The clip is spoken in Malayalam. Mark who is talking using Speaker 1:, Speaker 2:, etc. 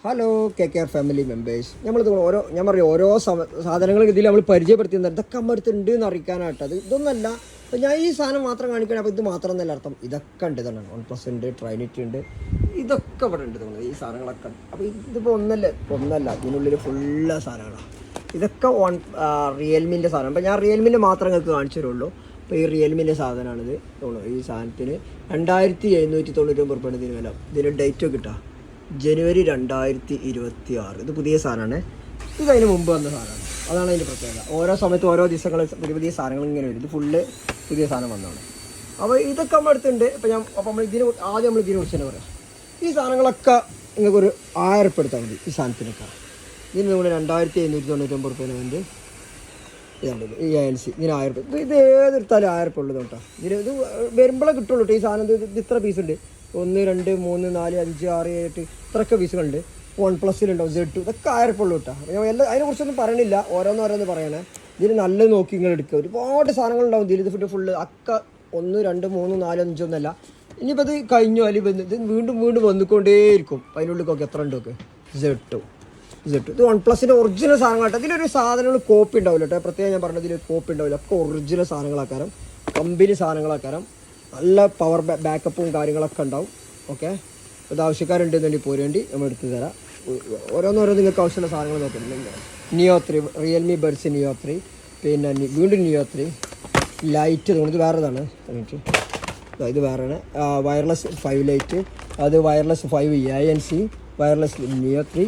Speaker 1: Hello KKR family members. നമ്മളിത് ഞാൻ പറയും ഓരോ സാധനങ്ങൾ ഇതിൽ നമ്മൾ പരിചയപ്പെടുത്തി ഇതൊക്കെ നമ്മൾ അടുത്തുണ്ട് എന്ന് അറിയിക്കാനായിട്ട്. ഇതൊന്നല്ല, അപ്പോൾ ഞാൻ ഈ സാധനം മാത്രം കാണിക്കണം. അപ്പോൾ ഇത് മാത്രം എന്നല്ല അർത്ഥം, ഇതൊക്കെ ഉണ്ട്. ഇതാണ് OnePlus ഉണ്ട്, ട്രൈനിറ്റി ഉണ്ട്, ഇതൊക്കെ ഇവിടെ ഉണ്ട് തോന്നുന്നത്. ഈ സാധനങ്ങളൊക്കെ ഉണ്ട്. അപ്പോൾ ഇതിപ്പോൾ ഒന്നല്ല ഇതിനുള്ളിൽ ഫുള്ള് സാധനങ്ങളാണ്. ഇതൊക്കെ റിയൽമിൻ്റെ സാധനം. അപ്പോൾ ഞാൻ റിയൽമിൻ്റെ മാത്രം നിങ്ങൾക്ക് കാണിച്ചു തരുള്ളൂ. അപ്പോൾ ഈ റിയൽമിൻ്റെ സാധനമാണിത് തോന്നുന്നു. ഈ സാധനത്തിന് 2799 രൂപയാണ് ഇതിന് വില. ഇതിന് ഡേറ്റ് കിട്ടുക ജനുവരി 2026. ഇത് പുതിയ സാധനമാണ്. ഇത് അതിന് മുമ്പ് വന്ന സാധനമാണ്. അതാണ് അതിൻ്റെ പ്രത്യേകത. ഓരോ സമയത്ത് ഓരോ ദിവസങ്ങൾ പുതിയ സാധനങ്ങൾ ഇങ്ങനെ വരും. ഇത് ഫുള്ള് പുതിയ സാധനം വന്നതാണ്. അപ്പോൾ ഇതൊക്കെ നമ്മുടെ അടുത്തുണ്ട്. അപ്പോൾ നമ്മൾ ആദ്യം നമ്മൾ ഇതിനെ കുറിച്ച് തന്നെ പറയാം. ഈ സാധനങ്ങളൊക്കെ നിങ്ങൾക്കൊരു 1000 ഉറുപ്പിക എടുത്താൽ മതി. ഈ സാധനത്തിനൊക്കെ ഇതിന് നമ്മൾ 2799 രൂപ വേണ്ടി ഇതുണ്ട്. ഈ ANC ഇതിന് 1000 ഉറുപ്പിക. ഇത് ഏതെടുത്താലും 1000 ഉറുപ്പിക ഉള്ളത് കേട്ടോ. ഇത് വരുമ്പോഴേ കിട്ടുള്ളൂ. ഈ സാധനം ഇത് ഇത്ര പീസുണ്ട്. 1 2 3 4 5 6 7 ഇത്രയൊക്കെ പീസുകളുണ്ട്. OnePlusലുണ്ടാവും, Z2, ഇതൊക്കെ 1000 ഉറുപ്പിക ഉള്ളൂ കേട്ടോ. ഞാൻ അതിനെക്കുറിച്ചൊന്നും പറയണില്ല, ഓരോന്നോരോന്ന് പറയണേ. ഇതിന് നല്ല നോക്കി നിങ്ങൾ എടുക്കുക. ഒരുപാട് സാധനങ്ങളുണ്ടാവും ഇതിൽ. ഇത് ഫുള്ള് ഒക്കെ 1 2 3 4 5 ഒന്നല്ല. ഇനിയിപ്പോൾ ഇത് കഴിഞ്ഞു അല്ലെങ്കിൽ ഇത് വീണ്ടും വന്നുകൊണ്ടേയിരിക്കും. അതിനുള്ളിലൊക്കെ എത്ര ഉണ്ടൊക്കെ Z2 ഇത് OnePlusൻ്റെ ഒറിജിനൽ സാധനങ്ങളാട്ടോ. ഇതിലൊരു സാധനങ്ങൾ കോപ്പി ഉണ്ടാവില്ല കേട്ടോ. പ്രത്യേകം ഞാൻ പറഞ്ഞത് ഇതിൽ കോപ്പി ഉണ്ടാവില്ല. ഒക്കെ ഒറിജിനൽ സാധനങ്ങളാക്കാരം, കമ്പനി സാധനങ്ങളാക്കാരം. നല്ല പവർ ബാക്കപ്പും കാര്യങ്ങളൊക്കെ ഉണ്ടാവും. ഓക്കെ, ഇത് ആവശ്യക്കാരുണ്ടെന്നുണ്ടെങ്കിൽ പോരേണ്ടി നമ്മൾ എടുത്തു തരാം. ഓരോന്നോരോ നിങ്ങൾക്ക് ആവശ്യമുള്ള സാധനങ്ങൾ നോക്കുന്നുണ്ട്. Neo 3, റിയൽമി ബഡ്സ് Neo 3, പിന്നെ വീണ്ടും Neo 3 ലൈറ്റ് തോന്നുന്നത് വേറെതാണ്. ഇത് വേറെയാണ്. വയർലെസ് 5 ലൈറ്റ്, അത് വയർലെസ് 5 ANC, വയർലെസ് Neo 3,